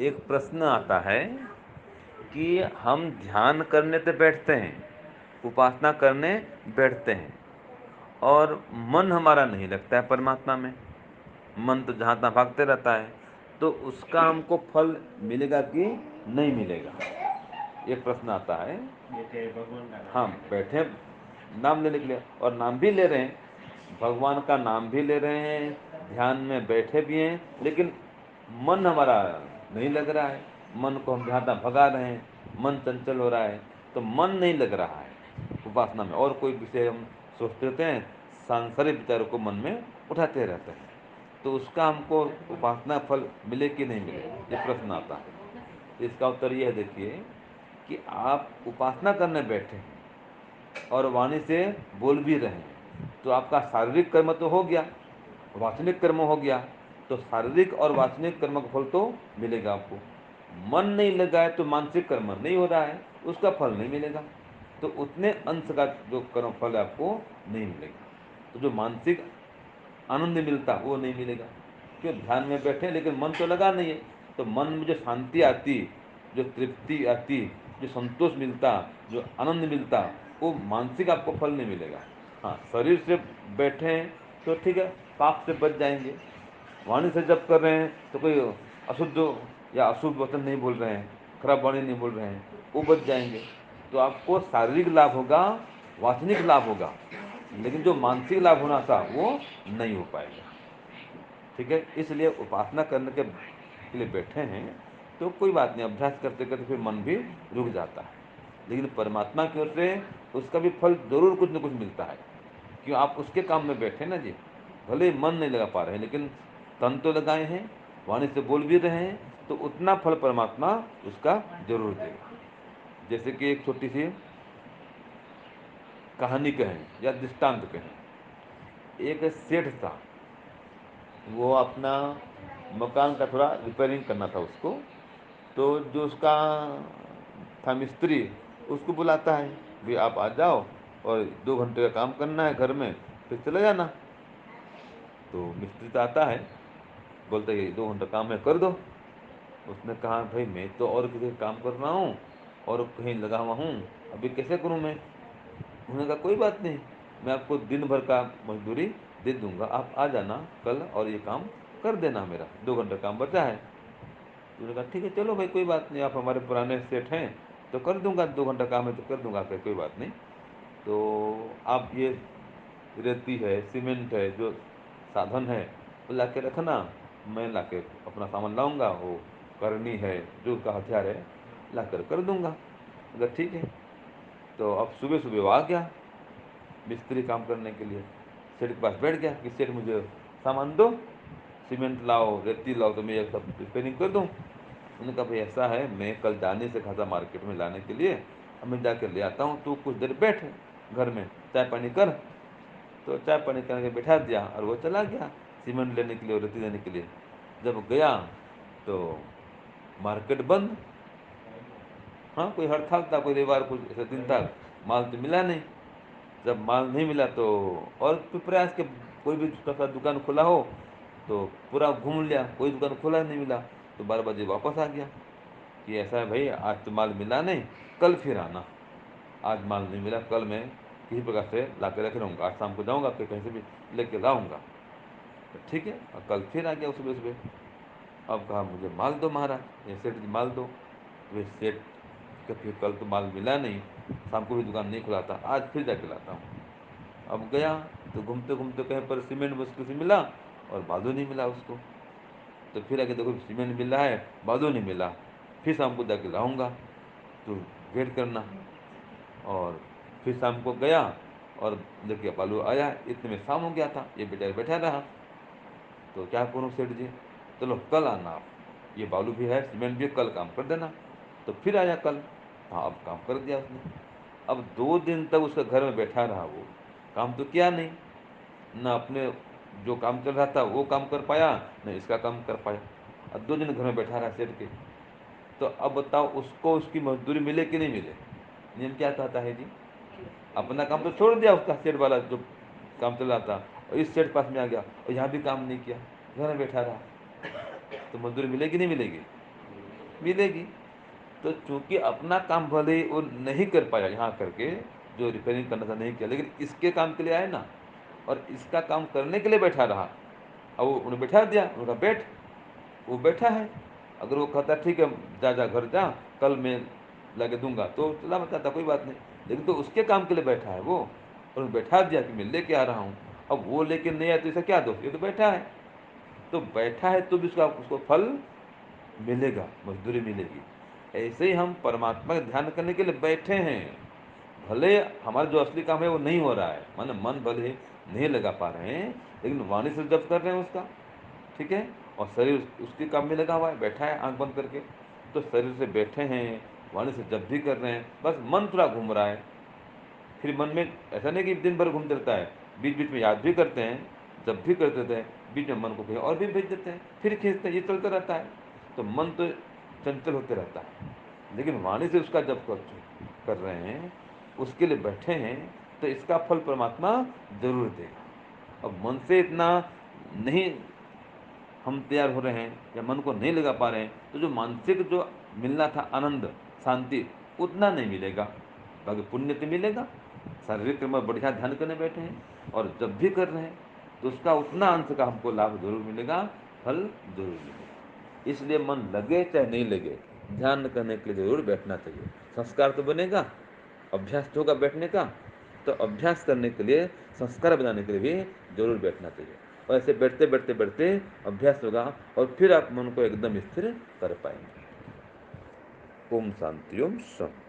एक प्रश्न आता है कि हम ध्यान करने तो बैठते हैं, उपासना करने बैठते हैं और मन हमारा नहीं लगता है परमात्मा में, मन तो जहाँ तहाँ भागते रहता है, तो उसका हमको फल मिलेगा कि नहीं मिलेगा, एक प्रश्न आता है। हाँ, बैठे नाम लेने के लिए और नाम भी ले रहे हैं, भगवान का नाम भी ले रहे हैं, ध्यान में बैठे भी हैं, लेकिन मन हमारा नहीं लग रहा है, मन को हम जहाँ तहाँ भगा रहे हैं, मन चंचल हो रहा है, तो मन नहीं लग रहा है उपासना में, और कोई विषय हम सोचते रहते हैं, सांसारिक विचारों को मन में उठाते रहते हैं, तो उसका हमको उपासना फल मिले कि नहीं मिले, ये प्रश्न आता है। इसका उत्तर यह है, देखिए कि आप उपासना करने बैठे हैं और वाणी से बोल भी रहे हैं, तो आपका शारीरिक कर्म तो हो गया, वाचनिक कर्म हो गया, तो शारीरिक और वाचनिक कर्म का फल तो मिलेगा आपको। मन नहीं लगा है तो मानसिक कर्म नहीं हो रहा है, उसका फल नहीं मिलेगा, तो उतने अंश का जो कर्म फल आपको नहीं मिलेगा। तो जो मानसिक आनंद मिलता वो नहीं मिलेगा, क्यों, ध्यान में बैठे लेकिन मन तो लगा नहीं है, तो मन में जो शांति आती, जो तृप्ति आती, जो संतोष मिलता, जो आनंद मिलता, वो मानसिक आपको फल नहीं मिलेगा। हाँ, शरीर से बैठे हैं तो ठीक है, पाप से बच जाएंगे, वाणी से जब कर रहे हैं तो कोई अशुद्ध या अशुभ वचन नहीं बोल रहे हैं, खराब वाणी नहीं बोल रहे हैं, वो बच जाएंगे, तो आपको शारीरिक लाभ होगा, वाचनिक लाभ होगा, लेकिन जो मानसिक लाभ होना था वो नहीं हो पाएगा। ठीक है, इसलिए उपासना करने के लिए बैठे हैं तो कोई बात नहीं, अभ्यास करते करते फिर मन भी रुक जाता है, लेकिन परमात्मा की ओर से उसका भी फल जरूर कुछ न कुछ मिलता है, क्यों, आप उसके काम में बैठे ना जी, भले ही मन नहीं लगा पा रहे हैं लेकिन तन तो लगाए हैं, वाणी से बोल भी रहे हैं, तो उतना फल परमात्मा उसका जरूर देगा। जैसे कि एक छोटी सी कहानी कहें या दृष्टांत कहें, एक सेठ था, वो अपना मकान का थोड़ा रिपेयरिंग करना था उसको, तो जो उसका था मिस्त्री, उसको बुलाता है, भाई आप आ जाओ और 2 घंटे का काम करना है घर में, फिर चले जाना। तो मिस्त्री तो आता है, बोलता है 2 घंटा काम है कर दो। उसने कहा भाई मैं तो और किसी का काम कर रहा हूँ और कहीं लगा हुआ हूँ, अभी कैसे करूँ मैं। उन्होंने कहा कोई बात नहीं, मैं आपको दिन भर का मजदूरी दे दूंगा, आप आ जाना कल और ये काम कर देना, मेरा 2 घंटा काम बचा है। तो उन्होंने कहा ठीक है चलो भाई, कोई बात नहीं, आप हमारे पुराने सेठ हैं तो कर दूंगा, 2 घंटा काम है तो कर दूंगा, फिर कोई बात नहीं। तो आप ये रेती है, सीमेंट है, जो साधन है वो ला के रखना, मैं ला के अपना सामान लाऊंगा, वो करनी है जो उसका हथियार है ला कर दूंगा। अगर ठीक है, तो अब सुबह सुबह वो आ गया मिस्त्री काम करने के लिए, सेठ के पास बैठ गया कि सेठ मुझे सामान दो, सीमेंट लाओ, रेती लाओ, तो मैं ये सब रिपेयरिंग कर दूँ। उन्होंने कहा भाई ऐसा है, मैं कल जाने से कहा था मार्केट में लाने के लिए, अब मैं जाकर ले आता हूँ, तू कुछ देर बैठ घर में, चाय पानी कर। तो चाय पानी करके बैठा दिया और वो चला गया सीमेंट लेने के लिए और रेती लेने के लिए। जब गया तो मार्केट बंद, हाँ कोई हड़ताल था, कोई रविवार, कुछ ऐसा दिन था, माल तो मिला नहीं। जब माल नहीं मिला तो और फिर प्रयास के, कोई भी छोटा सा दुकान खुला हो तो पूरा घूम लिया, कोई दुकान खुला नहीं मिला, तो 12 बजे वापस आ गया कि ऐसा है भाई, आज तो माल मिला नहीं, कल फिर आना, आज माल नहीं मिला, कल मैं किसी प्रकार से ला के रख रहूँगा, आज शाम को जाऊँगा फिर कहीं से भी लेके लाऊंगा। तो ठीक है, और कल फिर आ गया सुबह सुबह। अब कहा मुझे माल दो महाराज, ये सेठ जी माल दो। वे सेठ का फिर कल तो माल मिला नहीं, शाम को भी दुकान नहीं खुला था, आज फिर जाके लाता हूँ। अब गया तो घूमते घूमते कहीं पर सीमेंट मुश्किल से मिला और बालू नहीं मिला उसको। तो फिर आके देखो सीमेंट मिला है, बालू नहीं मिला, फिर शाम को जाके लाऊंगा, तो वेट करना। और फिर शाम को गया और लेके बालू आया, इतने में शाम हो गया था, ये बेचारा बैठा रहा। तो क्या करूँ सेठ जी, चलो कल आना आप, ये बालू भी है सीमेंट भी है, कल काम कर देना। तो फिर आया कल, हाँ अब काम कर दिया उसने। अब 2 दिन तक उसका घर में बैठा रहा, वो काम तो किया नहीं, ना अपने जो काम चल रहा था वो काम कर पाया, न इसका काम कर पाया। अब 2 दिन घर में बैठा रहा सेठ के। तो अब बताओ उसको उसकी मजदूरी मिले कि नहीं मिले। नियम क्या कहता है जी, अपना काम तो छोड़ दिया, उसका सेठ वाला जो काम चल रहा था, और इस सेठ पास में आ गया और यहाँ भी काम नहीं किया, घर में बैठा रहा, तो मजदूरी मिलेगी नहीं मिलेगी। मिलेगी। तो चूंकि अपना काम भले ही वो नहीं कर पाया यहाँ करके, जो रिपेयरिंग करना था नहीं किया, लेकिन इसके काम के लिए आए ना, और इसका काम करने के लिए बैठा रहा। अब वो उन्हें बैठा दिया, उनका बैठ, वो बैठा है। अगर वो कहता ठीक है जा जा घर जा, कल मैं लगे दूंगा, तो चला बताता कोई बात नहीं। लेकिन तो उसके काम के लिए बैठा है वो, और बैठा दिया कि मैं लेके आ रहा हूँ। अब वो लेके नहीं आया तो इसका क्या दोष, ये तो बैठा है। तो बैठा है तो भी उसका उसको फल मिलेगा, मजदूरी मिलेगी। ऐसे ही हम परमात्मा का ध्यान करने के लिए बैठे हैं, भले हमारा जो असली काम है वो नहीं हो रहा है, माने मन भले नहीं लगा पा रहे हैं, लेकिन वाणी से जप कर रहे हैं उसका, ठीक है। और शरीर उसके काम में लगा हुआ है, बैठा है आंख बंद करके, तो शरीर से बैठे हैं, वाणी से जप भी कर रहे हैं, बस मन थोड़ा घूम रहा है। फिर मन में ऐसा नहीं कि दिन भर घूमते रहता है, बीच बीच में याद भी करते हैं, जब भी करते रहते हैं, बीच में मन को कहीं और भी भेज देते हैं, फिर खींचते हैं, ये चलता रहता है। तो मन तो चंचल होते रहता है, लेकिन वाणी से उसका जब कर रहे हैं, उसके लिए बैठे हैं, तो इसका फल परमात्मा जरूर देगा। अब मन से इतना नहीं हम तैयार हो रहे हैं या मन को नहीं लगा पा रहे हैं, तो जो मानसिक जो मिलना था आनंद शांति, उतना नहीं मिलेगा। बाकी पुण्य तो मिलेगा, शारीरिक कर्म में बढ़िया ध्यान करने बैठे हैं, और जब भी कर रहे हैं तो उसका उतना अंश का हमको लाभ जरूर मिलेगा, फल जरूर मिलेगा। इसलिए मन लगे चाहे नहीं लगे, ध्यान करने के लिए जरूर बैठना चाहिए। संस्कार तो बनेगा, अभ्यास तो होगा बैठने का, तो अभ्यास करने के लिए, संस्कार बनाने के लिए भी जरूर बैठना चाहिए। और ऐसे बैठते बैठते बैठते अभ्यास होगा, और फिर आप मन को एकदम स्थिर कर पाएंगे। ओम शांति, ओम शांति।